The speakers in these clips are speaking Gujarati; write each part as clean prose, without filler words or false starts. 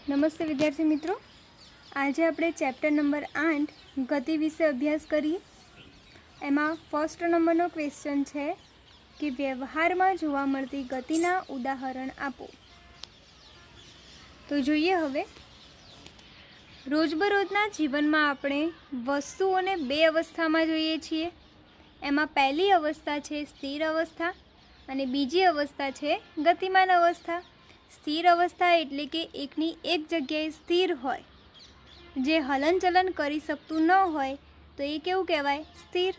નમસ્તે વિદ્યાર્થી મિત્રો, આજે આપણે ચેપ્ટર નંબર 8 ગતિ વિશે અભ્યાસ કરીએ। એમાં ફર્સ્ટ નંબરનો ક્વેશ્ચન છે કે વ્યવહારમાં જોવા મળતી ગતિના ઉદાહરણ આપો। તો જોઈએ હવે, રોજબરોજના જીવનમાં આપણે વસ્તુઓને બે અવસ્થામાં જોઈએ છીએ। એમાં પહેલી અવસ્થા છે સ્થિર અવસ્થા અને બીજી અવસ્થા છે ગતિમાન અવસ્થા। સ્થિર અવસ્થા એટલે કે એકની એક જગ્યાએ સ્થિર હોય, જે હલનચલન કરી શકતું ન હોય તો એ કેવું કહેવાય? સ્થિર।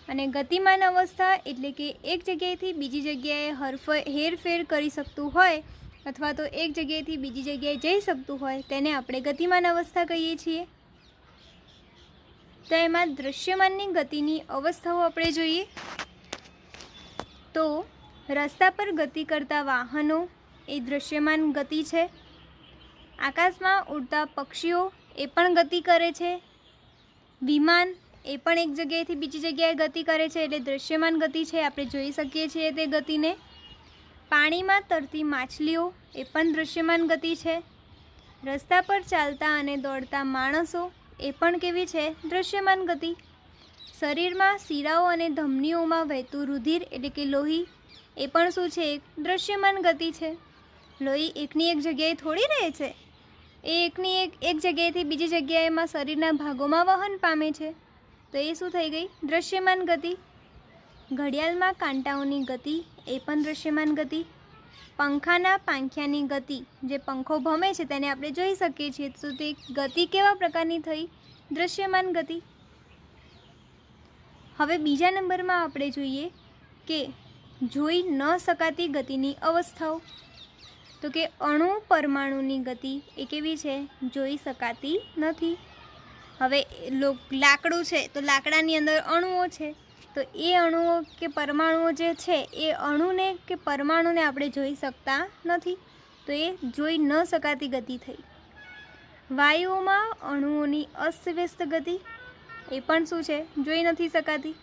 અને ગતિમાન અવસ્થા એટલે કે એક જગ્યાએથી બીજી જગ્યાએ હેરફેર કરી શકતું હોય અથવા તો એક જગ્યાએથી બીજી જગ્યાએ જઈ શકતું હોય તેને આપણે ગતિમાન અવસ્થા કહીએ છીએ। તો એમાં દૃશ્યમાનની ગતિની અવસ્થાઓ આપણે જોઈએ તો રસ્તા પર ગતિ કરતા વાહનો એ દૃશ્યમાન ગતિ છે। આકાશમાં ઉડતા પક્ષીઓ એ પણ ગતિ કરે છે। વિમાન એ પણ એક જગ્યાએથી બીજી જગ્યાએ ગતિ કરે છે એટલે દૃશ્યમાન ગતિ છે, આપણે જોઈ શકીએ છીએ તે ગતિને। પાણીમાં તરતી માછલીઓ એ પણ દૃશ્યમાન ગતિ છે। રસ્તા પર ચાલતા અને દોડતા માણસો એ પણ કેવી છે? દૃશ્યમાન ગતિ। શરીરમાં શિરાઓ અને ધમનીઓમાં વહેતું રુધિર એટલે કે લોહી એ પણ શું છે? એક દૃશ્યમાન ગતિ છે। લોહી એકની એક જગ્યાએ થોડી રહે છે, એ એકની એક જગ્યાએથી બીજી જગ્યાએમાં શરીરના ભાગોમાં વહન પામે છે, તો એ શું થઈ ગઈ? દૃશ્યમાન ગતિ। ઘડિયાળમાં કાંટાઓની ગતિ એ પણ દૃશ્યમાન ગતિ। પંખાના પાંખિયાની ગતિ, જે પંખો ભમે છે તેને આપણે જોઈ શકીએ છીએ, તો તે ગતિ કેવા પ્રકારની થઈ? દૃશ્યમાન ગતિ। હવે બીજા નંબરમાં આપણે જોઈએ કે જોઈ ન શકાતી ગતિની અવસ્થાઓ। તો કે અણુ પરમાણુની ગતિ એ કેવી છે? જોઈ શકાતી નથી। હવે લાકડું છે તો લાકડાની અંદર અણુઓ છે, તો એ અણુઓ કે પરમાણુઓ જે છે એ અણુને કે પરમાણુને આપણે જોઈ શકતા નથી, તો એ જોઈ ન શકાતી ગતિ થઈ। વાયુઓમાં અણુઓની અસ્તવ્યસ્ત ગતિ એ પણ શું છે? જોઈ નથી શકાતી।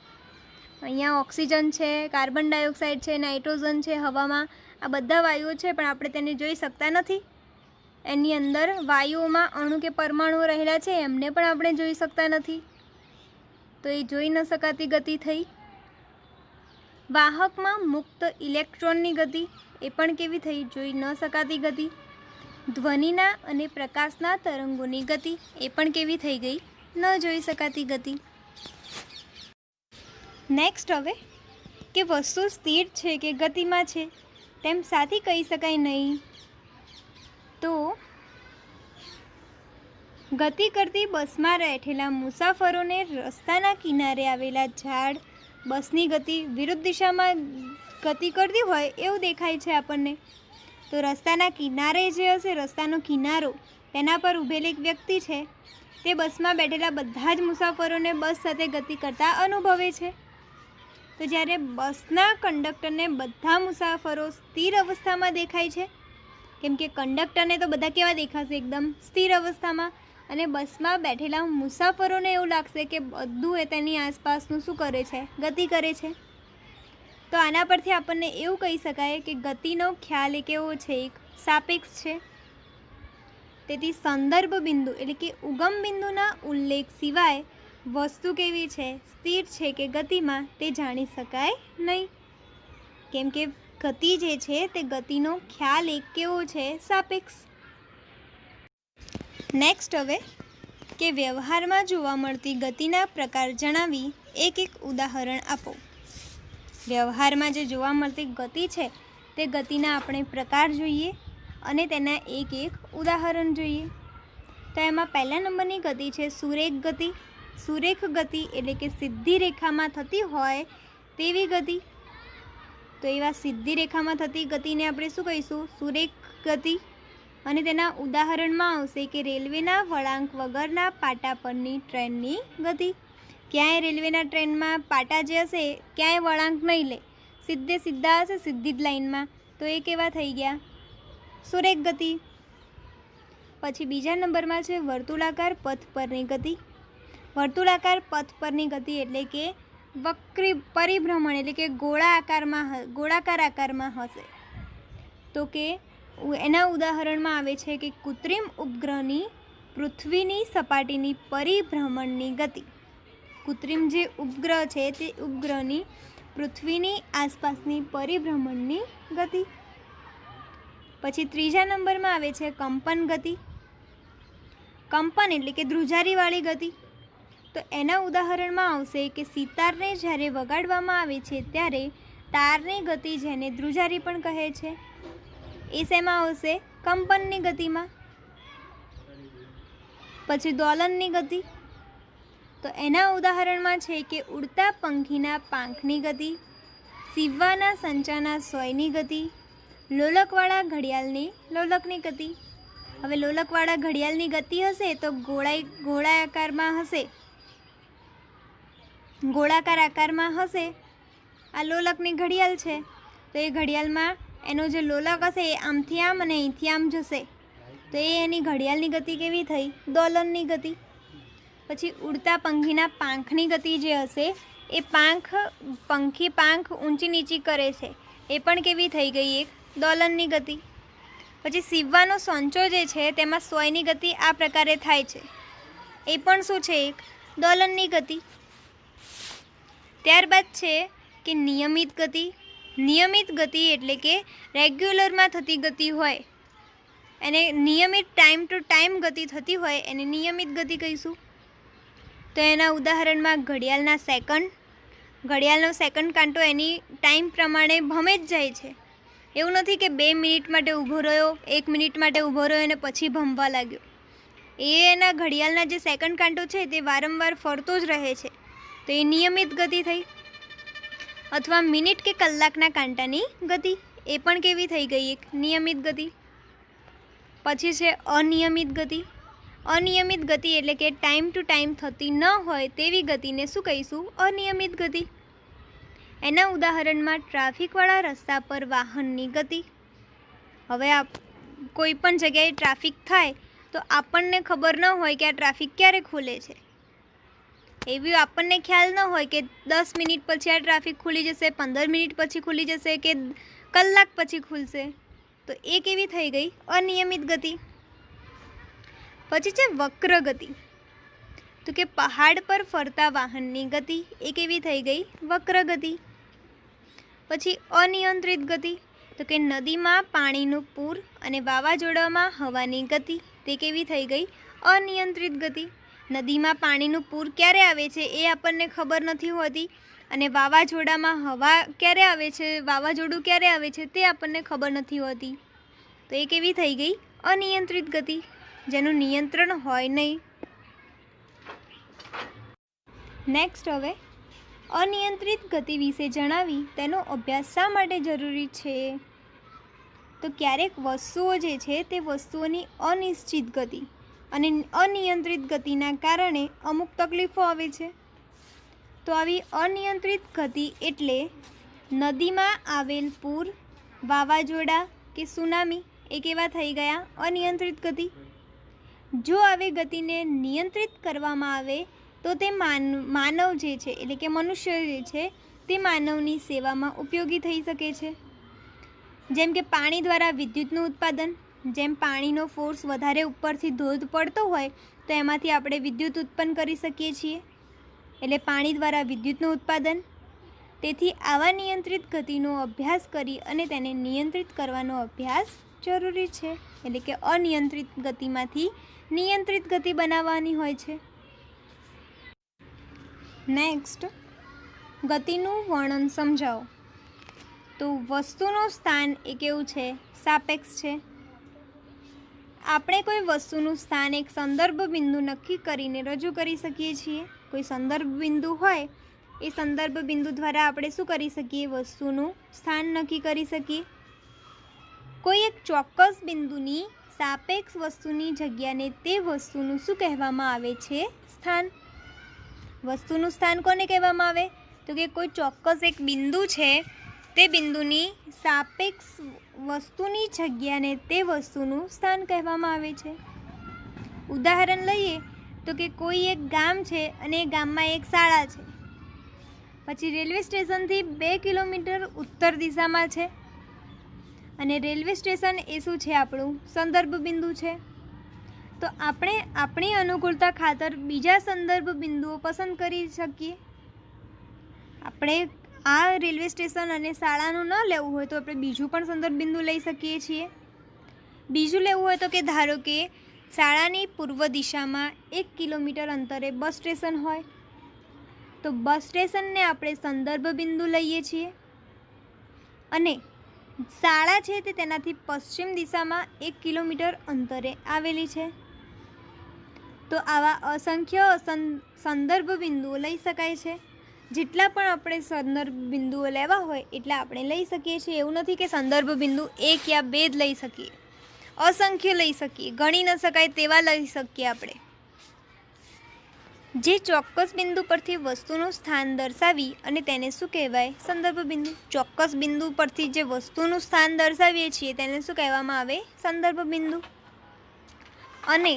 અહીંયા ઓક્સિજન છે, કાર્બન ડાયોક્સાઇડ છે, નાઇટ્રોજન છે હવામાં, આ બધા વાયુઓ છે પણ આપણે તેને જોઈ શકતા નથી। એની અંદર વાયુઓમાં અણુ કે પરમાણુઓ રહેલા છે એમને પણ આપણે જોઈ શકતા નથી, તો એ જોઈ ન શકાતી ગતિ થઈ। વાહકમાં મુક્ત ઇલેક્ટ્રોનની ગતિ એ પણ કેવી થઈ? જોઈ ન શકાતી ગતિ। ધ્વનિના અને પ્રકાશના તરંગોની ગતિ એ પણ કેવી થઈ ગઈ? ન જોઈ શકાતી ગતિ। નેક્સ્ટ હવે કે વસ્તુ સ્થિર છે કે ગતિમાં છે તેમ સાથી કહી શકાય નહીં, તો ગતિ કરતી બસમાં બેઠેલા મુસાફરોને રસ્તાના કિનારે આવેલા ઝાડ બસની ગતિ વિરુદ્ધ દિશામાં ગતિ કરતી હોય એવું દેખાય છે આપણને। તો રસ્તાના કિનારે જે હશે, રસ્તાનો કિનારો, તેના પર ઊભેલ એક વ્યક્તિ છે તે બસમાં બેઠેલા બધા જ મુસાફરોને બસ સાથે ગતિ કરતા અનુભવે છે। તો જ્યારે બસના કંડક્ટરને બધા મુસાફરો સ્થિર અવસ્થામાં દેખાય છે, કેમ કે કંડક્ટરને તો બધા કેવા દેખાશે? એકદમ સ્થિર અવસ્થામાં, અને બસમાં બેઠેલા મુસાફરોને એવું લાગશે કે બધું એ તેની આસપાસનું શું કરે છે? ગતિ કરે છે। તો આના પરથી આપણને એવું કહી શકાય કે ગતિનો ખ્યાલ એ કેવો છે? એક સાપેક્ષ છે। તેથી સંદર્ભ બિંદુ એટલે કે ઉગમ બિંદુના ઉલ્લેખ સિવાય વસ્તુ કેવી છે? સ્થિર છે કે ગતિમાં તે જાણી શકાય નહીં, કેમ કે ગતિ જે છે તે ગતિનો ખ્યાલ એક કેવો છે? સાપેક્ષ। નેક્સ્ટ હવે કે વ્યવહારમાં જોવા મળતી ગતિના પ્રકાર જણાવી એક ઉદાહરણ આપો। વ્યવહારમાં જે જોવા મળતી ગતિ છે તે ગતિના આપણે પ્રકાર જોઈએ અને તેના એક ઉદાહરણ જોઈએ। તો એમાં પહેલા નંબરની ગતિ છે સુરેખ ગતિ। સુરેખ ગતિ એટલે કે સીધી રેખામાં થતી હોય તેવી ગતિ। તો એવા સીધી રેખામાં થતી ગતિને આપણે શું કહીશું? સુરેખ ગતિ। અને તેના ઉદાહરણમાં આવશે કે રેલવેના વળાંક વગરના પાટા પરની ટ્રેનની ગતિ। ક્યાંય રેલવેના ટ્રેનમાં પાટા જે હશે ક્યાંય વળાંક નહીં લે, સીધે સીધા હશે સીધી જ લાઈનમાં, તો એ કેવા થઈ ગયા? સુરેખ ગતિ। પછી બીજા નંબરમાં છે વર્તુળાકાર પથ પરની ગતિ। વર્તુળાકાર પથ પરની ગતિ એટલે કે વક્રી પરિભ્રમણ એટલે કે ગોળાકાર આકારમાં હશે। તો કે એના ઉદાહરણમાં આવે છે કે કૃત્રિમ ઉપગ્રહની પૃથ્વીની સપાટીની પરિભ્રમણની ગતિ. કૃત્રિમ જે ઉપગ્રહ છે તે ઉપગ્રહની પૃથ્વીની આસપાસની પરિભ્રમણની ગતિ. પછી ત્રીજા નંબરમાં આવે છે કંપન ગતિ. કંપન એટલે કે ધ્રુજારીવાળી ગતિ. તો એના ઉદાહરણમાં આવશે કે સિતારને જ્યારે વગાડવામાં આવે છે ત્યારે તારની ગતિ, જેને ધ્રુજારી પણ કહે છે, એ શેમાં આવશે? કંપનની ગતિમાં. પછી દોલનની ગતિ. તો એના ઉદાહરણમાં છે કે ઉડતા પંખીના પાંખની ગતિ, સીવવાના સંચાના સોયની ગતિ, લોલકવાળા ઘડિયાળની લોલકની ગતિ. હવે લોલકવાળા ઘડિયાળની ગતિ હશે તો ગોળાકાર આકારમાં હશે. આ લોલકની ઘડિયાળ છે તો એ ઘડિયાળમાં એનો જે લોલક હશે એ આમથી આમ અને અહીંથી આમ જશે, તો એ એની ઘડિયાળની ગતિ કેવી થઈ? દોલનની ગતિ. પછી ઉડતા પંખીના પાંખની ગતિ જે હશે એ પંખી પાંખ ઊંચી નીચી કરે છે, એ પણ કેવી થઈ ગઈ? એક દોલનની ગતિ. પછી સીવવાનો સંચો જે છે તેમાં સોયની ગતિ આ પ્રકારે થાય છે, એ પણ શું છે? એક દોલનની ગતિ. ત્યારબાદ છે કે નિયમિત ગતિ. નિયમિત ગતિ એટલે કે રેગ્યુલરમાં થતી ગતિ હોય, એને નિયમિત ટાઈમ ટુ ટાઈમ ગતિ થતી હોય એને નિયમિત ગતિ કહીશું. તો એના ઉદાહરણમાં ઘડિયાળનો સેકન્ડ કાંટો એની ટાઈમ પ્રમાણે ભમે જ જાય છે. એવું નથી કે 2 મિનિટ માટે ઊભો રહ્યો, 1 મિનિટ માટે ઊભો રહ્યો અને પછી ભમવા લાગ્યો. એના ઘડિયાળના જે સેકન્ડ કાંટો છે તે વારંવાર ફરતો જ રહે છે, તો એ નિયમિત ગતિ થઈ. અથવા મિનિટ કે કલાકના કાંટાની ગતિ, એ પણ કેવી થઈ ગઈ? એક નિયમિત ગતિ. પછી છે અનિયમિત ગતિ. અનિયમિત ગતિ એટલે કે ટાઈમ ટુ ટાઈમ થતી ન હોય તેવી ગતિને શું કહીશું? અનિયમિત ગતિ. એના ઉદાહરણમાં ટ્રાફિકવાળા રસ્તા પર વાહનની ગતિ. હવે કોઈ પણ જગ્યાએ ટ્રાફિક થાય તો આપણને ખબર ન હોય કે આ ટ્રાફિક ક્યારે ખુલે છે. એવી આપણને ખ્યાલ ન હોય કે 10 મિનિટ પછી આ ટ્રાફિક ખુલી જશે, 15 મિનિટ પછી ખુલી જશે કે કલાક પછી ખુલશે, તો એ કેવી થઈ ગઈ? અનિયમિત ગતિ. પછી છે વક્ર ગતિ. તો કે પહાડ પર ફરતા વાહનની ગતિ, એ કેવી થઈ ગઈ? વક્ર ગતિ. પછી અનિયંત્રિત ગતિ. તો કે નદીમાં પાણીનું પૂર અને વાવાઝોડામાં હવાની ગતિ, તે કેવી થઈ ગઈ? અનિયંત્રિત ગતિ. નદીમાં પાણીનું પૂર ક્યારે આવે છે એ આપણને ખબર નથી હોતી, અને વાવાઝોડામાં હવા ક્યારે આવે છે, વાવાઝોડું ક્યારે આવે છે તે આપણને ખબર નથી હોતી, તો એ કેવી થઈ ગઈ? અનિયંત્રિત ગતિ, જેનું નિયંત્રણ હોય નહીં. નેક્સ્ટ હવે અનિયંત્રિત ગતિ વિશે જણાવી તેનો અભ્યાસ શા માટે જરૂરી છે? તો ક્યારેક વસ્તુઓ જે છે તે વસ્તુઓની અનિશ્ચિત ગતિ અને અનિયંત્રિત ગતિના કારણે અમુક તકલીફો આવે છે. તો આવી અનિયંત્રિત ગતિ એટલે નદીમાં આવેલ પૂર, વાવાઝોડા કે સુનામી, એ કેવા થઈ ગયા? અનિયંત્રિત ગતિ. જો આવી ગતિને નિયંત્રિત કરવામાં આવે તો તે માનવ જે છે એટલે કે મનુષ્ય જે છે તે માનવની સેવામાં ઉપયોગી થઈ શકે છે. જેમ કે પાણી દ્વારા વિદ્યુતનું ઉત્પાદન. જેમ પાણીનો ફોર્સ વધારે ઉપરથી ધોધ પડતો હોય તો એમાંથી આપણે વિદ્યુત ઉત્પન્ન કરી શકીએ છીએ, એટલે પાણી દ્વારા વિદ્યુતનું ઉત્પાદન. તેથી આવા નિયંત્રિત ગતિનો અભ્યાસ કરી અને તેને નિયંત્રિત કરવાનો અભ્યાસ જરૂરી છે. એટલે કે અનિયંત્રિત ગતિમાંથી નિયંત્રિત ગતિ બનાવવાની હોય છે. નેક્સ્ટ, ગતિનું વર્ણન સમજાવો. તો વસ્તુનું સ્થાન એ કેવું છે? સાપેક્ષ છે. આપણે કોઈ વસ્તુનું સ્થાન એક સંદર્ભ બિંદુ નક્કી કરીને રજૂ કરી શકીએ છીએ. કોઈ સંદર્ભ બિંદુ હોય એ સંદર્ભ બિંદુ દ્વારા આપણે શું કરી શકીએ? વસ્તુનું સ્થાન નક્કી કરી શકીએ. કોઈ એક ચોક્કસ બિંદુની સાપેક્ષ વસ્તુની જગ્યાને તે વસ્તુનું શું કહેવામાં આવે છે? સ્થાન. વસ્તુનું સ્થાન કોને કહેવામાં આવે? તો કે કોઈ ચોક્કસ એક બિંદુ છે તે બિંદુની સાપેક્ષ વસ્તુની જગ્યાને તે વસ્તુનું સ્થાન કહેવામાં આવે છે. ઉદાહરણ લઈએ તો કે કોઈ એક ગામ છે અને એ ગામમાં એક શાળા છે. પછી રેલવે સ્ટેશનથી 2 કિલોમીટર ઉત્તર દિશામાં છે અને રેલવે સ્ટેશન એ શું છે? આપણું સંદર્ભ બિંદુ છે. તો આપણે આપણી અનુકૂળતા ખાતર બીજા સંદર્ભ બિંદુઓ પસંદ કરી શકીએ. આપણે આ રેલવે સ્ટેશન અને શાળાનું ન લેવું હોય તો આપણે બીજું પણ સંદર્ભ બિંદુ લઈ શકીએ છીએ. બીજું લેવું હોય તો કે ધારો કે શાળાની પૂર્વ દિશામાં 1 કિલોમીટર અંતરે બસ સ્ટેશન હોય તો બસ સ્ટેશનને આપણે સંદર્ભ બિંદુ લઈએ છીએ. અને શાળા છે તે તેનાથી પશ્ચિમ દિશામાં 1 કિલોમીટર અંતરે આવેલી છે. તો આવા અસંખ્ય સંદર્ભ બિંદુઓ લઈ શકાય છે. જેટલા પણ આપણે સંદર્ભ બિંદુઓ લેવા હોય એટલા આપણે લઈ શકીએ છીએ. એવું નથી કે સંદર્ભ બિંદુ 1 યા 2 જ લઈ શકીએ, અસંખ્ય લઈ શકીએ, ગણી ન શકાય તેવા લઈ શકીએ આપણે. જે ચોક્કસ બિંદુ પરથી વસ્તુનું સ્થાન દર્શાવી અને તેને શું કહેવાય? સંદર્ભ બિંદુ. ચોક્કસ બિંદુ પરથી જે વસ્તુનું સ્થાન દર્શાવીએ છીએ તેને શું કહેવામાં આવે? સંદર્ભ બિંદુ. અને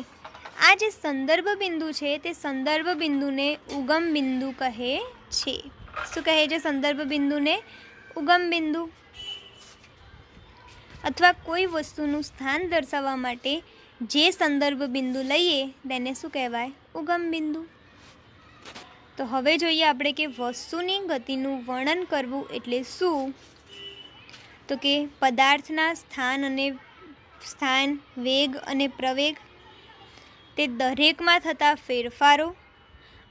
આ જે સંદર્ભ બિંદુ છે તે સંદર્ભ બિંદુને ઉગમ બિંદુ કહે છે. શું કહે છે? સંદર્ભ બિંદુને ઉગમ બિંદુ. અથવા કોઈ વસ્તુનું સ્થાન દર્શાવવા માટે જે સંદર્ભ બિંદુ લઈએ તેને શું કહેવાય? ઉગમ બિંદુ. તો હવે જોઈએ આપણે કે વસ્તુની ગતિનું વર્ણન કરવું એટલે શું? તો કે પદાર્થના સ્થાન, વેગ અને પ્રવેગ, તે દરેકમાં થતા ફેરફારો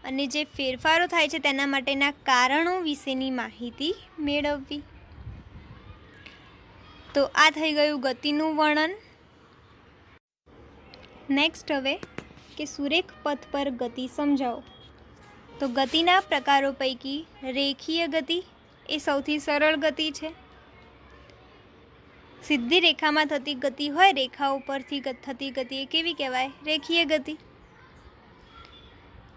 અને જે ફેરફારો થાય છે તેના માટેના કારણો વિશેની માહિતી મેળવવી. તો આ થઈ ગયું ગતિનું વર્ણન. નેક્સ્ટ હવે કે સુરેખ પથ પર ગતિ સમજાવો. તો ગતિના પ્રકારો પૈકી રેખીય ગતિ એ સૌથી સરળ ગતિ છે. સીધી રેખામાં થતી ગતિ હોય, રેખાઓ પરથી થતી ગતિ એ કેવી કહેવાય? રેખીય ગતિ.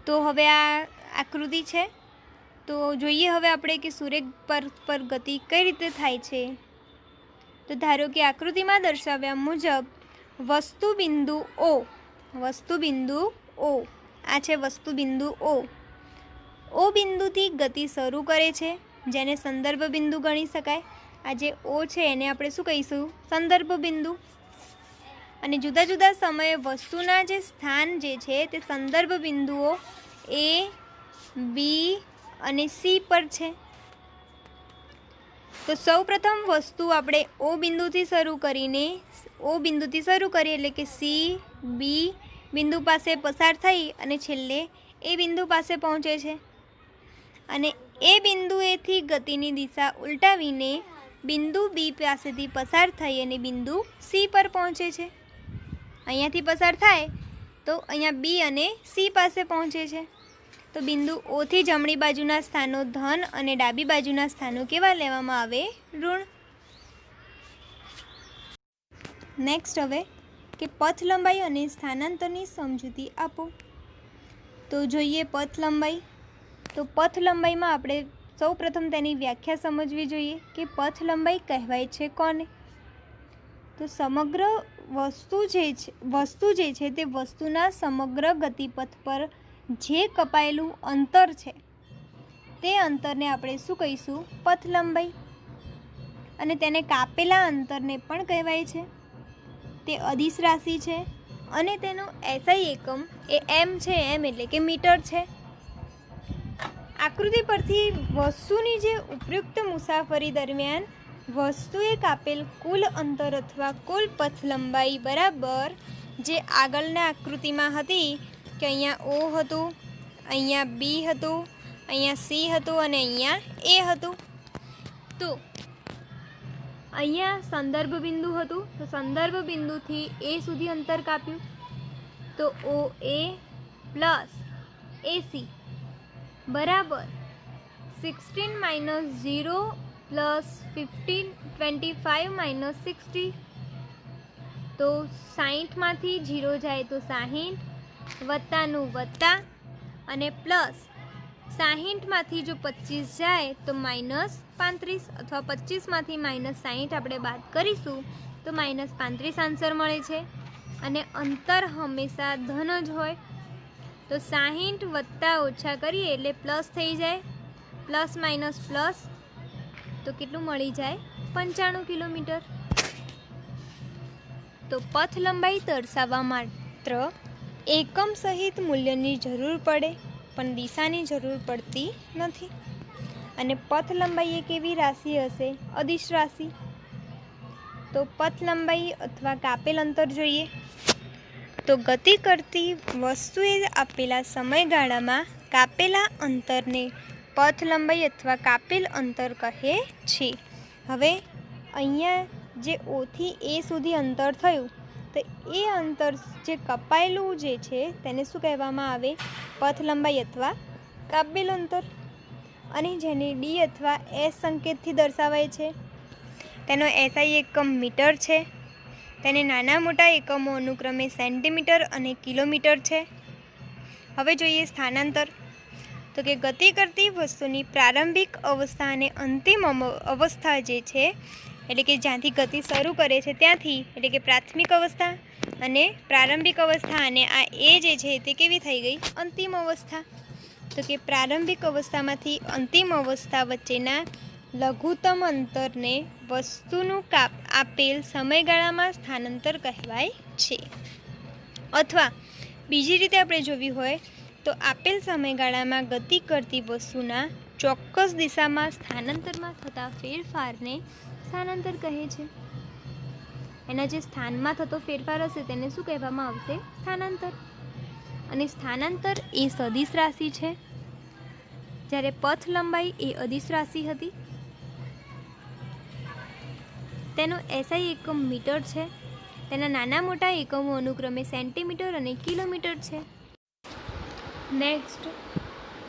તો હવે આ આકૃતિ છે તો જોઈએ હવે આપણે કે સુરેખ પથ પર ગતિ કઈ રીતે થાય છે. તો ધારો કે આકૃતિમાં દર્શાવ્યા મુજબ વસ્તુ બિંદુ O, આ છે વસ્તુ બિંદુ O બિંદુથી ગતિ શરૂ કરે છે જેને સંદર્ભ બિંદુ ગણી શકાય. આ જે O છે એને આપણે શું કહીશું? સંદર્ભ બિંદુ. અને જુદા જુદા સમયે વસ્તુના જે સ્થાન જે છે તે સંદર્ભ બિંદુઓ A, B અને C પર છે. તો સૌપ્રથમ વસ્તુ આપણે O બિંદુથી શરૂ કરીએ એટલે કે C, B બિંદુ પાસે પસાર થઈ અને છેલ્લે એ બિંદુ પાસે પહોંચે છે. અને એ બિંદુએથી ગતિની દિશા ઉલટાવીને બિંદુ B પાસેથી પસાર થઈ અને બિંદુ C પર પહોંચે છે. અહીંયાથી પસાર થાય તો અહીંયા B અને C પાસે પહોંચે છે. તો બિંદુ O થી જમણી બાજુના સ્થાનો ધન અને ડાબી બાજુના સ્થાનો કેવા લેવામાં આવે? ઋણ. નેક્સ્ટ હવે કે પથ લંબાઈ અને સ્થાનાંતરની સમજૂતી આપો. તો જોઈએ પથ લંબાઈ. તો પથ લંબાઈમાં આપણે સૌપ્રથમ તેની વ્યાખ્યા સમજવી જોઈએ કે પથ લંબાઈ કહેવાય છે કોને? તો સમગ્ર વસ્તુ જે છે તે વસ્તુના સમગ્ર ગતિપથ પર જે કપાયેલું અંતર છે તે અંતરને આપણે શું કહીશું? પથ લંબાઈ. અને તેને કાપેલા અંતરને પણ કહેવાય છે. તે અદિશ રાશિ છે અને તેનો SI એકમ એ m છે, m એટલે કે મીટર છે. આકૃતિ પરથી વસ્તુની જે ઉપયુક્ત મુસાફરી દરમિયાન વસ્તુએ કાપેલ કુલ અંતર અથવા કુલ પથ લંબાઈ બરાબર જે આગળના આકૃતિમાં હતી કે અહીંયા O હતું, અહીંયા B હતું, અહીંયા C હતું અને અહીંયા A હતું. તો અહીંયા સંદર્ભ બિંદુ હતું તો સંદર્ભ બિંદુથી A સુધી અંતર કાપ્યું તો OA પ્લસ AC બરાબર 16 - 0 પ્લસ 25 - 60. તો 60માંથી 0 જાય તો 60 વત્તાનું વત્તા અને પ્લસ 60માંથી જો 25 જાય તો -35 અથવા 25માંથી -60 આપણે બાદ કરીશું તો -35 આન્સર મળે છે. અને અંતર હંમેશા ધન જ હોય તો 60 વત્તા ઓછા કરીએ એટલે પ્લસ થઈ જાય, પ્લસ માઇનસ પ્લસ તો કેટલું મળી જાય? 95 કિલોમીટર. તો પથ લંબાઈ દર્શાવવા માત્ર એકમ સહિત મૂલ્યની જરૂર પડે, પણ દિશાની જરૂર પડતી નથી. અને પથ લંબાઈ એક એવી રાશિ હશે, અદિશ રાશિ. તો પથ લંબાઈ અથવા કાપેલ અંતર જોઈએ તો ગતિ કરતી વસ્તુએ આપેલા સમયગાળામાં કાપેલા અંતરને પથ લંબાઈ અથવા કાપેલ અંતર કહે છે. હવે અહીંયા જે ઓથી એ સુધી અંતર થયું, તો એ અંતર જે કપાયેલું જે છે તેને શું કહેવામાં આવે? પથ લંબાઈ અથવા કાપેલ અંતર. અને જેને ડી અથવા એસ સંકેતથી દર્શાવાય છે. તેનો એસઆઈ એકમ મીટર છે. તેને નાના મોટા એકમો અનુક્રમે સેન્ટીમીટર અને કિલોમીટર છે. હવે જોઈએ સ્થાનાંતર. તો કે ગતિ કરતી વસ્તુની પ્રારંભિક અવસ્થા અને અંતિમ અવસ્થા જે છે, એટલે કે જ્યાંથી ગતિ શરૂ કરે છે ત્યાંથી, એટલે કે પ્રાથમિક અવસ્થા અને પ્રારંભિક અવસ્થા, અને આ એ જે છે તે કેવી થઈ ગઈ? અંતિમ અવસ્થા. તો કે પ્રારંભિક અવસ્થામાંથી અંતિમ અવસ્થા વચ્ચેના લઘુત્તમ અંતરને વસ્તુનું આપેલ સમયગાળામાં સ્થાનાંતર કહેવાય છે. અથવા બીજી રીતે આપણે જોવી હોય તો આપેલ સમયગાળામાં ગતિ કરતી વસ્તુના ચોક્કસ દિશામાં સ્થાનાંતરમાં થતા ફેરફારને સ્થાનાંતર કહે છે. એના જે સ્થાનમાં થતો ફેરફાર હશે તેને શું કહેવામાં આવશે? સ્થાનાંતર. અને સ્થાનાંતર એ સદિશ રાશિ છે, જ્યારે પથ લંબાઈ એ અદિશ રાશિ હતી. તેનો એસઆઈ એકમ મીટર છે. તેના નાના મોટા એકમો અનુક્રમે સેન્ટીમીટર અને કિલોમીટર છે. નેક્સ્ટ,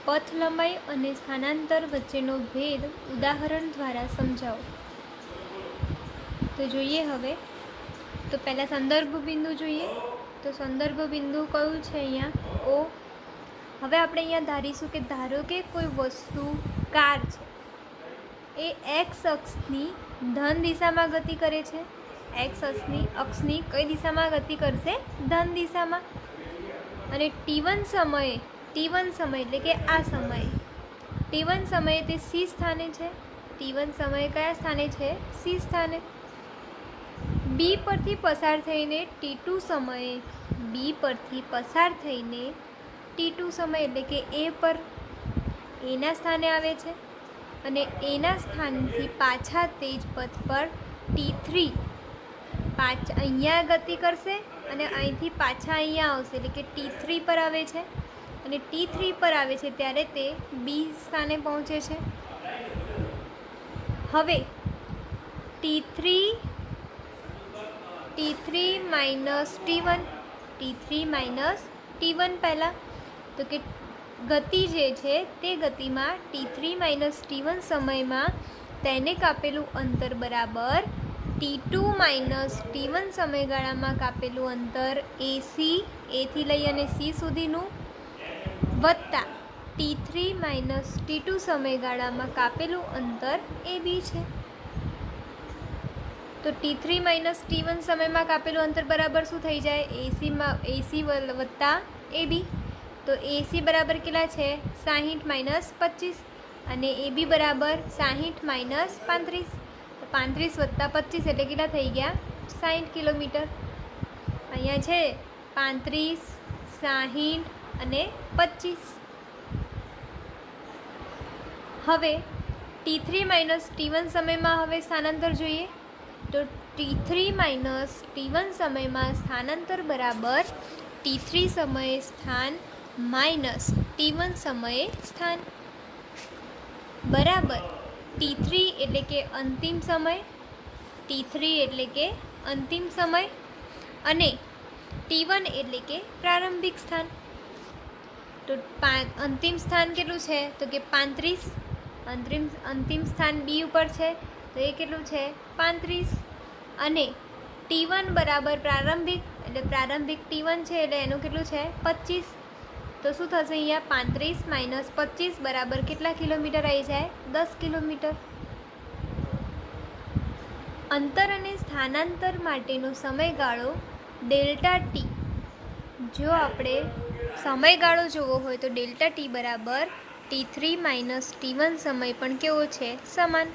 પથ લંબાઈ અને સ્થાનાંતર વચ્ચેનો ભેદ ઉદાહરણ દ્વારા સમજાવો. તો જોઈએ હવે. તો પહેલાં સંદર્ભ બિંદુ જોઈએ. તો સંદર્ભ બિંદુ કયું છે? અહીંયા ઓ. હવે આપણે અહીંયા ધારીશું કે ધારો કે કોઈ વસ્તુ કાર છે, એ એક્સ અક્ષની ધન દિશામાં ગતિ કરે છે. એક્સ અક્ષની કઈ દિશામાં ગતિ કરશે? ધન દિશામાં. અને ટી1 સમયે એટલે કે આ સમયે ટી1 સમયે તે સી સ્થાને છે. ટી1 સમયે કયા સ્થાને છે? સી સ્થાને. બી પરથી પસાર થઈને ટી2 સમયે ટી2 સમય એટલે કે એ પર એના સ્થાને આવે છે. અને એના સ્થાનથી પાછા તેજ પથ પર ટી3 અહીંયા ગતિ કરશે અને અહીંથી પાછા અહીંયા આવશે, એટલે કે ટી3 પર આવે છે. અને ટી3 પર આવે છે ત્યારે તે બી સ્થાને પહોંચે છે. હવે ટી3 માઇનસ ટી1 પહેલાં. તો કે ગતિ જે છે તે ગતિમાં ટી3 માઇનસ ટી1 સમયમાં તેને કાપેલું અંતર બરાબર ટી2 માઇનસ ટી1 સમયગાળામાં કાપેલું અંતર એસી, એથી લઈ અને સી સુધીનું, વત્તા ટી3 માઇનસ ટી2 સમયગાળામાં કાપેલું અંતર એ બી છે. તો ટી3 માઇનસ ટી1 સમયમાં કાપેલું અંતર બરાબર શું થઈ જાય? એસી વત્તા એ બી. તો એસી બરાબર કેટલા છે? 60 માઇનસ 25. અને એ બી બરાબર 60 માઇનસ 35. તો 35 વત્તા 25 એટલે કેટલા થઈ ગયા? 60 કિલોમીટર. અહીંયા છે 35, 60 અને 25. હવે ટી3 માઇનસ ટી1 સમયમાં હવે સ્થાનાંતર જોઈએ. તો ટી3 માઇનસ ટી1 સમયમાં સ્થાનાંતર બરાબર ટી3 સમયે સ્થાન માઇનસ ટી1 સમયે સ્થાન બરાબર ટી3 એટલે કે અંતિમ સમય, અને ટી1 એટલે કે પ્રારંભિક સ્થાન. તો અંતિમ સ્થાન કેટલું છે? તો કે 35. અંતિમ સ્થાન બી ઉપર છે, તો એ કેટલું છે? 35. અને ટી1 બરાબર પ્રારંભિક, એટલે પ્રારંભિક ટી1 છે એટલે એનું કેટલું છે? 25. તો શું થશે અહીંયા? 35 માઇનસ 25 બરાબર કેટલા કિલોમીટર આવી જાય? 10 કિલોમીટર. અંતર અને સ્થાનાંતર માટેનો સમયગાળો ડેલ્ટા ટી. જો આપણે સમયગાળો જોવો હોય તો ડેલ્ટા ટી બરાબર ટી3 માઇનસ ટી1 સમય પણ કેવો છે? સમાન.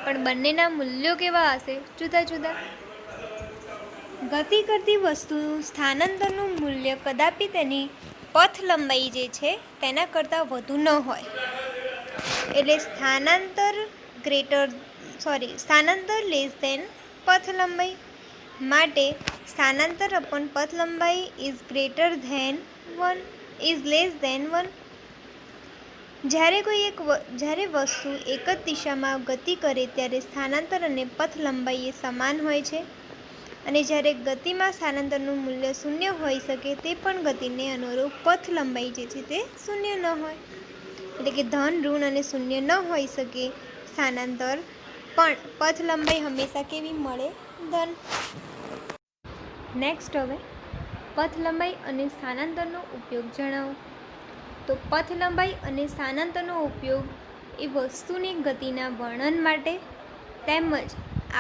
પણ બંનેના મૂલ્યો કેવા હશે? જુદા જુદા. ગતિ કરતી વસ્તુનું સ્થાનાંતરનું મૂલ્ય કદાપી તેની પથ લંબાઈ જે છે તેના કરતાં વધુ ન હોય. એટલે સ્થાનાંતર લેસ ધેન પથ લંબાઈ માટે સ્થાનાંતર અપન પથ લંબાઈ ઇઝ લેસ ધેન 1. જ્યારે વસ્તુ એક જ દિશામાં ગતિ કરે ત્યારે સ્થાનાંતર અને પથ લંબાઈ એ સમાન હોય છે, અને જ્યારે ગતિમાં સ્થાનાંતરનું મૂલ્ય શૂન્ય હોઈ શકે તે પણ ગતિને અનુરૂપ પથ લંબાઈ જે છે તે શૂન્ય ન હોય. એટલે કે ધન, ઋણ અને શૂન્ય ન હોઈ શકે સ્થાનાંતર, પણ પથ લંબાઈ હંમેશા કેવી મળે? ધન. નેક્સ્ટ હવે પથ લંબાઈ અને સ્થાનાંતરનો ઉપયોગ જણાવો. તો પથ લંબાઈ અને સ્થાનાંતરનો ઉપયોગ એ વસ્તુની ગતિના વર્ણન માટે તેમજ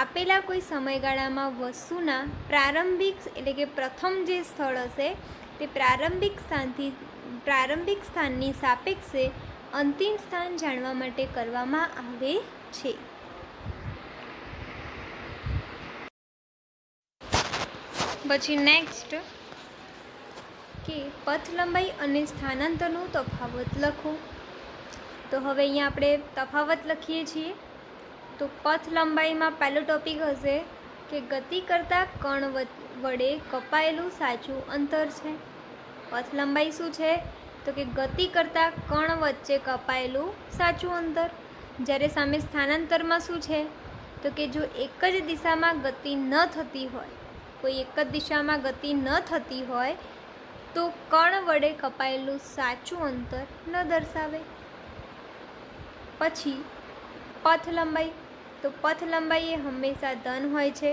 આપેલા કોઈ સમયગાળામાં વસ્તુના પ્રારંભિક એટલે કે પ્રથમ જે સ્થળ હશે તે પ્રારંભિક સ્થાનની સાપેક્ષે અંતિમ સ્થાન જાણવા માટે કરવામાં આવે છે. પછી નેક્સ્ટ કે પથ લંબાઈ અને સ્થાનાંતરનો તફાવત લખો. તો હવે અહીંયા આપણે તફાવત લખીએ છીએ. તો પથ લંબાઈમાં પહેલો ટોપિક હશે કે ગતિ કરતા કણ વડે કપાયેલું સાચું અંતર છે. પથ લંબાઈ શું છે? તો કે ગતિ કરતા કણ વચ્ચે કપાયેલું સાચું અંતર. જ્યારે સામે સ્થાનાંતરમાં શું છે? તો કે જો એક જ દિશામાં ગતિ ન થતી હોય, કોઈ એક જ દિશામાં ગતિ ન થતી હોય તો કણ વડે કપાયેલું સાચું અંતર ન દર્શાવે. પછી પથ લંબાઈ. તો પથ લંબાઈ એ હંમેશા ધન હોય છે,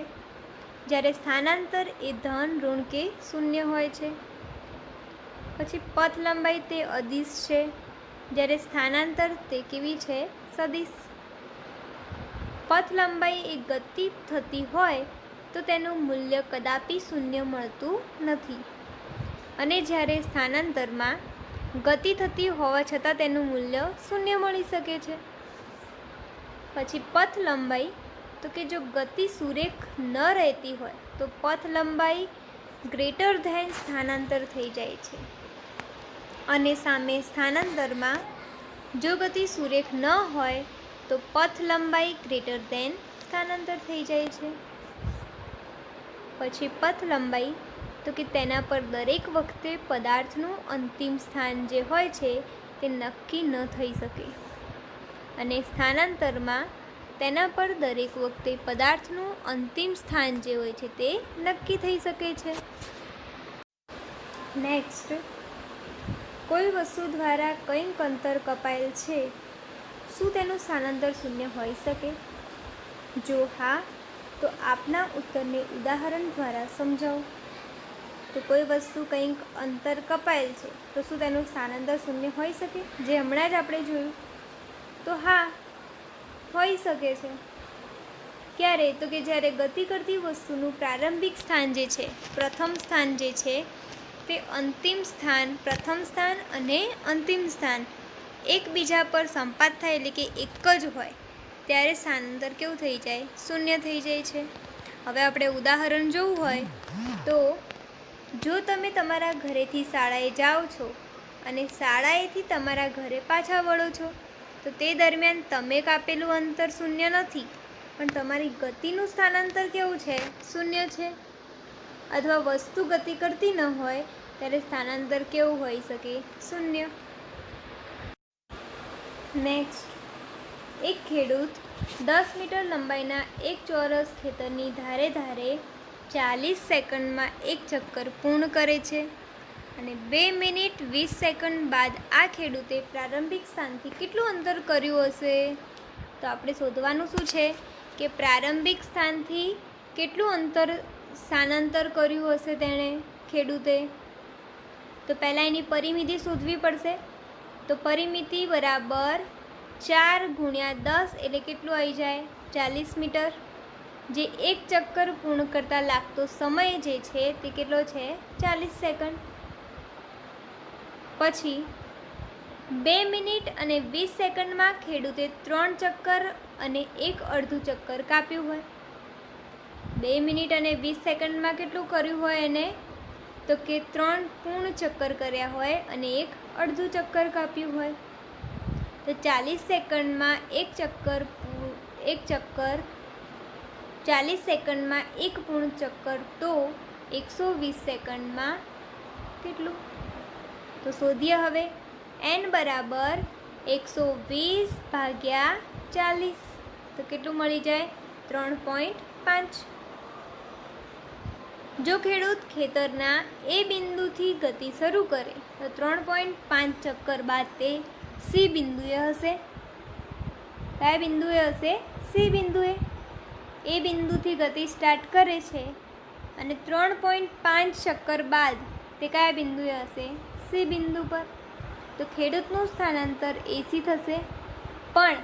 જ્યારે સ્થાનાંતર એ ધન, ઋણ કે શૂન્ય હોય છે. પછી પથ લંબાઈ તે અદિશ છે, જ્યારે સ્થાનાંતર તે કેવી છે? સદિશ. પથ લંબાઈ એ ગતિ થતી હોય તો તેનું મૂલ્ય કદાપી શૂન્ય મળતું નથી, અને જ્યારે સ્થાનાંતરમાં ગતિ થતી હોવા છતાં તેનું મૂલ્ય શૂન્ય મળી શકે છે. પછી પથ લંબાઈ. તો કે જો ગતિ સુરેખ ન રહેતી હોય તો પથ લંબાઈ ગ્રેટર ધેન સ્થાનાંતર થઈ જાય છે, અને સામે સ્થાનાંતરમાં જો ગતિ સુરેખ ન હોય તો પથ લંબાઈ ગ્રેટર ધેન સ્થાનાંતર થઈ જાય છે. પછી પથ લંબાઈ. તો કે તેના પર દરેક વખતે પદાર્થનું અંતિમ સ્થાન જે હોય છે તે નક્કી ન થઈ શકે, અને સ્થાનાંતરમાં તેના પર દરેક વખતે પદાર્થનું અંતિમ સ્થાન જે હોય છે તે નક્કી થઈ શકે છે. નેક્સ્ટ, કોઈ વસ્તુ દ્વારા કંઈક અંતર કપાયેલ છે, શું તેનું સ્થાનાંતર શૂન્ય હોઈ શકે? જો હા તો આપના ઉત્તરને ઉદાહરણ દ્વારા સમજાવો. તો કોઈ વસ્તુ કંઈક અંતર કપાયેલ છે તો શું તેનું સ્થાનાંતર શૂન્ય હોઈ શકે? જે હમણાં જ આપણે જોયું. તો હા, હોઈ શકે છે. ક્યારે? તો કે જ્યારે ગતિ કરતી વસ્તુનું પ્રારંભિક સ્થાન જે છે, પ્રથમ સ્થાન જે છે તે પ્રથમ સ્થાન અને અંતિમ સ્થાન એકબીજા પર સંપાત થાય, એટલે કે એક જ હોય, ત્યારે સ્થાનાંતર કેવું થઈ જાય? શૂન્ય થઈ જાય છે. હવે આપણે ઉદાહરણ જોવું હોય તો જો તમે તમારા ઘરેથી શાળાએ જાઓ છો અને શાળાએથી તમારા ઘરે પાછા વળો છો, તો તે દરમિયાન તમે કાપેલું અંતર શૂન્ય નથી, પણ તમારી ગતિનું સ્થાનાંતર કેવું છે? શૂન્ય છે. અથવા વસ્તુ ગતિ કરતી ન હોય ત્યારે સ્થાનાંતર કેવું હોઈ શકે? શૂન્ય. નેક્સ્ટ, એક ખેડૂત 10 મીટર લંબાઈના એક ચોરસ ખેતરની ધારે 40 સેકન્ડમાં એક ચક્કર પૂર્ણ કરે છે, અને 2 મિનિટ 20 સેકન્ડ બાદ આ ખેડૂતે પ્રારંભિક સ્થાનથી કેટલું અંતર કર્યું હશે? તો આપણે શોધવાનું શું છે કે પ્રારંભિક સ્થાનથી કેટલું સ્થાનાંતર કર્યું હશે તેણે, ખેડૂતે. તો પહેલાં એની પરિમિતિ શોધવી પડશે. તો પરિમિતિ બરાબર 4 × 10 એટલે કેટલું આવી જાય? 40 મીટર. જે એક ચક્કર પૂર્ણ કરતાં લાગતો સમય જે છે તે કેટલો છે? 40 સેકન્ડ. પછી 2 મિનિટ અને 20 સેકન્ડમાં ખેડૂતે 3 ચક્કર અને 1 અડધું ચક્કર કાપ્યું હોય. 2 મિનિટ અને 20 સેકન્ડમાં કેટલું કર્યું હોય એને, તો કે 3 પૂર્ણ ચક્કર કર્યા હોય અને 1 અડધું ચક્કર કાપ્યું હોય. તો 40 સેકન્ડમાં એક ચક્કર 40 સેકન્ડમાં 1 પૂર્ણ ચક્કર, તો 120 સેકન્ડમાં કેટલું? તો શોધીએ હવે. n બરાબર 120 ભાગ્યા 40, તો કેટલું મળી જાય? 3.5. જો ખેડૂત ખેતરના એ બિંદુથી ગતિ શરૂ કરે તો 3.5 ચક્કર બાદ તે સી બિંદુએ હશે. કયા બિંદુએ હશે? સી બિંદુએ. એ બિંદુથી ગતિ સ્ટાર્ટ કરે છે અને 3.5 ચક્કર બાદ તે કયા બિંદુએ હશે? સી બિંદુ પર. તો ખેડૂતનું સ્થાનાંતર એસી થશે, પણ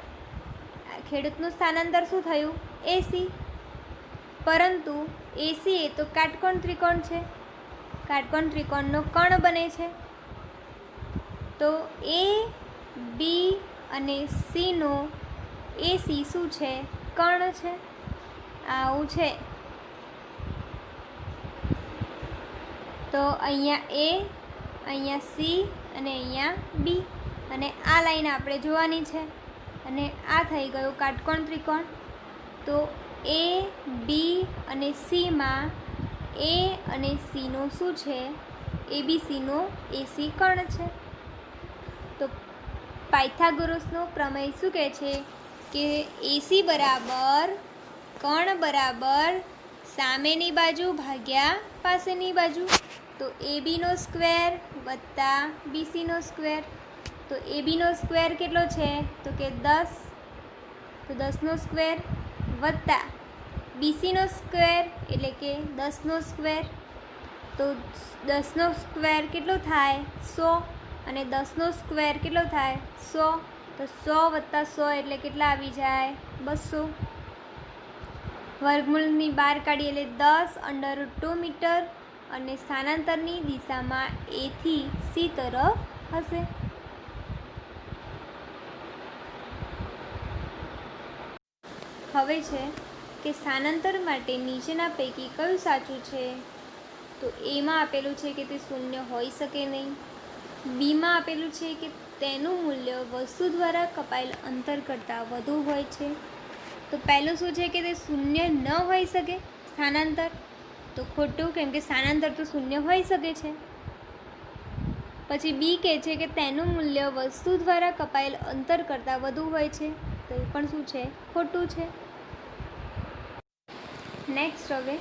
ખેડૂતનું સ્થાનાંતર શું થયું? એસી. પરંતુ એસી એ તો કાટકોણ ત્રિકોણ છે, કાટકોણ ત્રિકોણનો કર્ણ બને છે. તો એ બી અને સીનો એસી શું છે? કર્ણ છે. આવું છે. તો અહીંયા એ, અહીંયા સી અને અહીંયા બી, અને આ લાઈન આપણે જોવાની છે. અને આ થઈ ગયું કાટકોણ ત્રિકોણ. તો એ બી અને સીમાં એ અને સીનો શું છે? એબીસીનો એસી કર્ણ છે. તો પાયથાગોરસનો પ્રમેય શું કહે છે? કે એસી બરાબર કર્ણ બરાબર સામેની બાજુ ભાગ્યા પાસેની બાજુ. તો એબીનો સ્ક્વેર વત્તા બીસીનો સ્ક્વેર. તો એબીનો સ્ક્વેર કેટલો છે? તો કે 10. તો 10નો સ્ક્વેર વત્તા બીસીનો સ્ક્વેર એટલે કે 10નો સ્ક્વેર. તો 10નો સ્ક્વેર કેટલો થાય? 100. અને 10નો સ્ક્વેર કેટલો થાય? 100. તો 100 વત્તા 100 એટલે કેટલા આવી જાય? 200. વર્ગમૂળની બહાર કાઢીએ એટલે 10√2 મીટર, અને સ્થાનાંતરની દિશામાં એથી સી તરફ હશે. હવે છે કે સ્થાનાંતર માટે નીચેના પૈકી કયું સાચું છે? તો એમાં આપેલું છે કે તે શૂન્ય હોઈ શકે નહીં. બીમાં આપેલું છે કે તેનું મૂલ્ય વસ્તુ દ્વારા કપાયેલ અંતર કરતાં વધુ હોય છે. તો પહેલું શું છે કે તે શૂન્ય ન હોઈ શકે સ્થાનાંતર? તો ખોટું, કેમ કે સ્થાનાંતર તો શૂન્ય હોઈ શકે છે. પછી બી કહે છે કે તેનું મૂલ્ય વસ્તુ દ્વારા કપાયેલ અંતર કરતાં વધુ હોય છે. તો એ પણ શું છે? ખોટું છે. નેક્સ્ટ હવે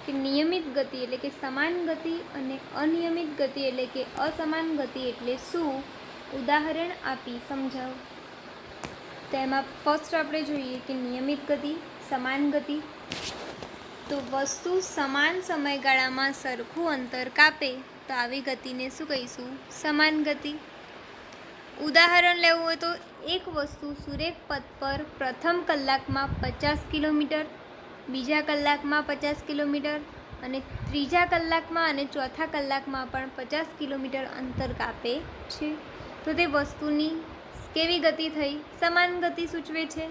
કે નિયમિત ગતિ એટલે કે સમાન ગતિ અને અનિયમિત ગતિ એટલે કે અસમાન ગતિ એટલે શું? ઉદાહરણ આપી સમજાવો. તેમાં ફર્સ્ટ આપણે જોઈએ કે નિયમિત ગતિ, સમાન ગતિ. તો વસ્તુ સમાન સમયગાળામાં સરખું અંતર કાપે તો આવી ગતિને શું કહીશું? સમાન ગતિ. ઉદાહરણ લેવું હોય તો એક વસ્તુ સુરેખ પથ પર પ્રથમ કલાકમાં 50 કિલોમીટર, બીજા કલાકમાં 50 કિલોમીટર અને ત્રીજા કલાકમાં અને ચોથા કલાકમાં પણ 50 કિલોમીટર અંતર કાપે છે. તો તે વસ્તુની કેવી ગતિ થઈ? સમાન ગતિ સૂચવે છે.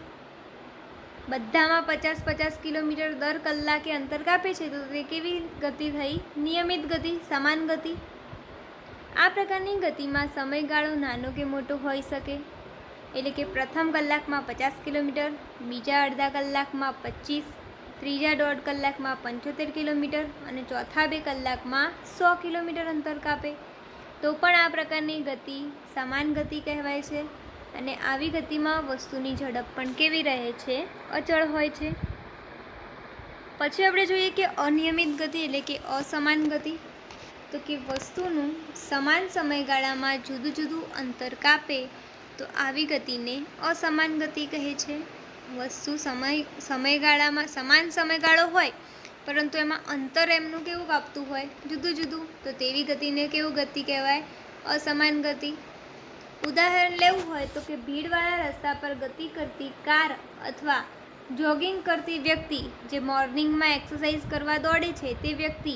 બધામાં 50-50 કિલોમીટર દર કલાકે અંતર કાપે છે, તો તે કેવી ગતિ થઈ? નિયમિત ગતિ, સમાન ગતિ. આ પ્રકારની ગતિમાં સમયગાળો નાનો કે મોટો હોઈ શકે. એટલે કે પ્રથમ કલાકમાં 50 કિલોમીટર, બીજા અડધા કલાકમાં 25, ત્રીજા દોઢ કલાકમાં 75 કિલોમીટર અને ચોથા 2 કલાકમાં 100 કિલોમીટર અંતર કાપે, તો પણ આ પ્રકારની ગતિ સમાન ગતિ કહેવાય છે. અને આવી ગતિમાં વસ્તુની ઝડપ પણ કેવી રહે છે? અચળ હોય છે. પછી આપણે જોઈએ કે અનિયમિત ગતિ એટલે કે અસમાન ગતિ. તો કે વસ્તુનું સમાન સમયગાળામાં જુદું જુદું અંતર કાપે તો આવી ગતિને અસમાન ગતિ કહે છે. વસ્તુ સમયગાળામાં સમાન સમયગાળો હોય પરંતુ એમાં અંતર એમનું કેવું કાપતું હોય? જુદું જુદું. તો તેવી ગતિને કેવું ગતિ કહેવાય? અસમાન ગતિ. ઉદાહરણ લેવું હોય તો કે ભીડવાળા રસ્તા પર ગતિ કરતી કાર અથવા જોગિંગ કરતી વ્યક્તિ, જે મોર્નિંગમાં એક્સરસાઇઝ કરવા દોડે છે તે વ્યક્તિ,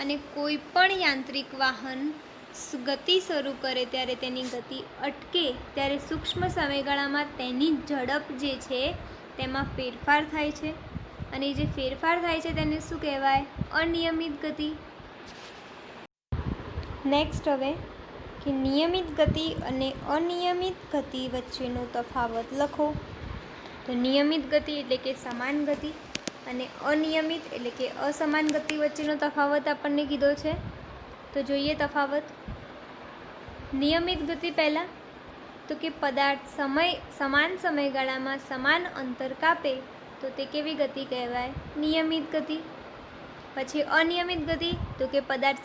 અને કોઈ પણ યાંત્રિક વાહન ગતિ શરૂ કરે ત્યારે તેની ગતિ અટકે ત્યારે સૂક્ષ્મ સમયગાળામાં તેની ઝડપ જે છે તેમાં ફેરફાર થાય છે. અને જે ફેરફાર થાય છે તેને શું કહેવાય? અનિયમિત ગતિ. નેક્સ્ટ હવે કે નિયમિત ગતિ અને અનિયમિત ગતિ વચ્ચેનો તફાવત લખો. તો નિયમિત ગતિ એટલે કે સમાન ગતિ અને અનિયમિત એટલે કે અસમાન ગતિ વચ્ચેનો તફાવત આપણને કીધો છે. તો જોઈએ તફાવત. નિયમિત ગતિ પહેલાં તો કે પદાર્થ સમાન સમયગાળામાં સમાન અંતર કાપે તો તે કેવી ગતિ કહેવાય? નિયમિત ગતિ. પછી અનિયમિત ગતિ તો કે પદાર્થ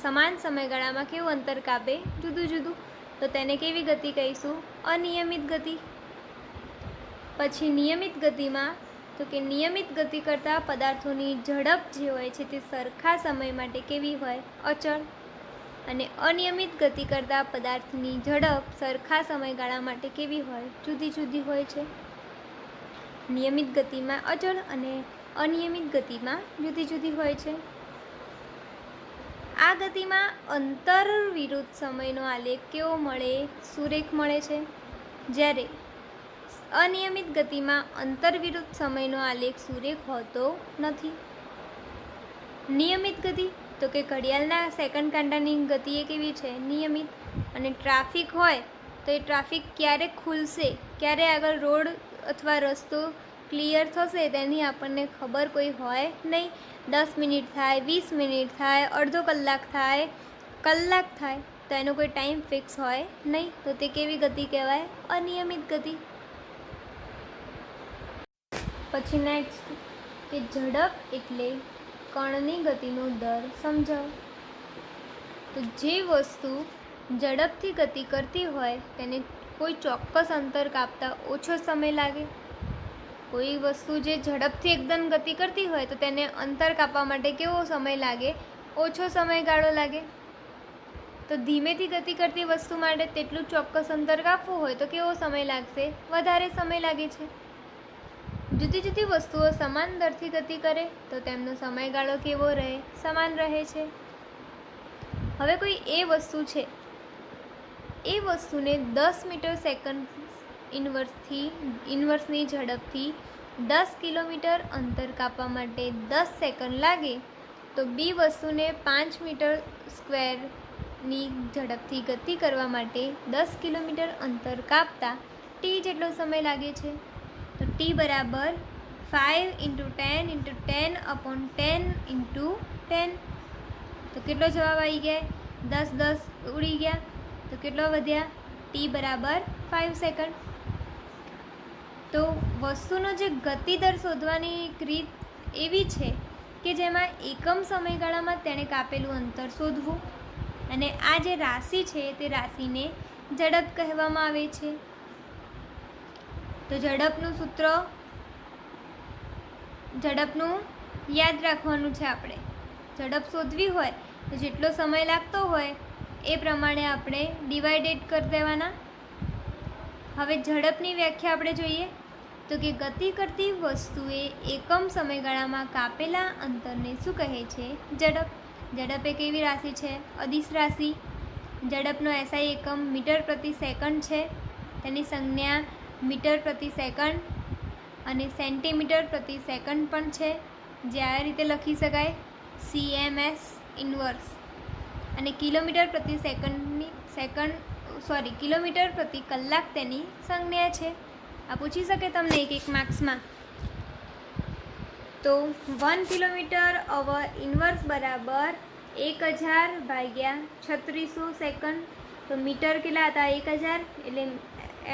સમાન સમયગાળામાં કેવું અંતર કાપે? જુદું જુદું, તો તેને કેવી ગતિ કહીશું? અનિયમિત ગતિ. પછી નિયમિત ગતિમાં તો કે નિયમિત ગતિ કરતાં પદાર્થોની ઝડપ જે હોય છે તે સરખા સમય માટે કેવી હોય? અચળ. અને અનિયમિત ગતિ કરતાં પદાર્થની ઝડપ સરખા સમયગાળા માટે કેવી હોય? જુદી જુદી હોય છે. નિયમિત ગતિમાં અચળ અને અનિયમિત ગતિમાં જુદી જુદી હોય છે. આ ગતિમાં અંતર વિરુદ્ધ સમયનો આલેખ કેવો મળે? સુરેખ મળે છે. જ્યારે અનિયમિત ગતિમાં અંતર વિરુદ્ધ સમયનો આલેખ સુરેખ હોતો નથી. નિયમિત ગતિ તો કે ઘડિયાળના સેકન્ડ કાંટાની ગતિ એ કેવી છે? નિયમિત. અને ટ્રાફિક હોય તો એ ટ્રાફિક ક્યારે ખુલશે, ક્યારે આગળ રોડ અથવા રસ્તો ક્લિયર થશે તેની આપણને ખબર કોઈ હોય નહીં. 10 મિનિટ થાય, 20 મિનિટ થાય, અડધો કલાક થાય, કલાક થાય, તો એનો કોઈ ટાઈમ ફિક્સ હોય નહીં. તો તે કેવી ગતિ કહેવાય? અનિયમિત ગતિ. પછી નેક્સ્ટ કે ઝડપ એટલે કણની ગતિનો દર સમજાવો. તો જે વસ્તુ ઝડપથી ગતિ કરતી હોય તેને કોઈ ચોક્કસ અંતર કાપતા ઓછો સમય લાગે. કોઈ વસ્તુ જે ઝડપથી એકદમ ગતિ કરતી હોય તો તેને અંતર કાપવા માટે કેવો સમય લાગે? ઓછો સમયગાળો લાગે. તો ધીમેથી ગતિ કરતી વસ્તુ માટે તેટલું ચોક્કસ અંતર કાપવું હોય તો કેવો સમય લાગશે? વધારે સમય લાગે છે. જુદી જુદી વસ્તુઓ સમાન દરથી ગતિ કરે તો તેમનો સમયગાળો કેવો રહે? સમાન રહે છે. હવે કોઈ એ વસ્તુ છે, એ વસ્તુને 10 મીટર સેકન્ડ ઇન્વર્સની ઝડપથી 10 કિલોમીટર અંતર કાપવા માટે 10 સેકન્ડ લાગે તો બી વસ્તુને 5 મીટર સ્ક્વેરની ઝડપથી ગતિ કરવા માટે 10 કિલોમીટર અંતર કાપતા ટી જેટલો સમય લાગે છે. તો ટી બરાબર 5 × 10 × 10/10 × 10. તો કેટલો જવાબ આવી ગયા? 10 10 ઉડી ગયા તો કેટલો વધ્યા? ટી બરાબર 5 સેકન્ડ. તો વસ્તુનો જે ગતિ દર શોધવાની રીત એવી છે કે જેમાં એકમ સમયગાળામાં તેણે કાપેલું અંતર શોધવું. અને આ જે રાશિ છે તે રાશિને ઝડપ કહેવામાં આવે છે. તો ઝડપનું સૂત્ર, ઝડપનું યાદ રાખવાનું છે. આપણે ઝડપ શોધવી હોય તો જેટલો સમય લાગતો હોય એ પ્રમાણે આપણે ડિવાઇડેડ કરી દેવાના. હવે ઝડપની વ્યાખ્યા આપણે જોઈએ તો કે ગતિ કરતી વસ્તુએ એકમ સમયગાળામાં કાપેલા અંતરને શું કહે છે? ઝડપ. ઝડપ એક એવી રાશિ છે, અદિશ રાશિ. ઝડપનો SI એકમ મીટર પ્રતિ સેકન્ડ છે. તેની સંજ્ઞા મીટર પ્રતિ સેકન્ડ અને સેન્ટીમીટર પ્રતિ સેકન્ડ પણ છે, જે આ રીતે લખી શકાય CMS ઇન્વર્સ. અને કિલોમીટર પ્રતિ કિલોમીટર પ્રતિ કલાક તેની સંજ્ઞા છે. આ પૂછી શકે તમને એક માર્ક્સમાં. તો 1 કિલોમીટર અવર ઇન્વર્સ બરાબર 1000/3600 સેકન્ડ. તો મીટર કેટલા હતા? 1000, એટલે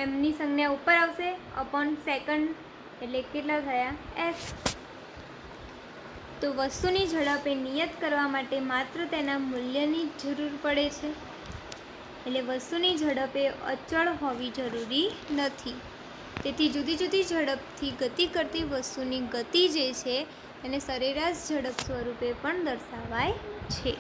એમની સંજ્ઞા ઉપર આવશે અપોન સેકન્ડ, એટલે કેટલા થયા? S. તો વસ્તુની ઝડપ એ નિયત કરવા માટે માત્ર તેના મૂલ્યની જ જરૂર પડે છે. એટલે વસ્તુની ઝડપ એ અચળ હોવી જરૂરી નથી. તેથી જુદી જુદી ઝડપથી ગતિ કરતી વસ્તુની ગતિ જે છે તેને સરેરાશ ઝડપ સ્વરૂપે પણ દર્શાવાય છે.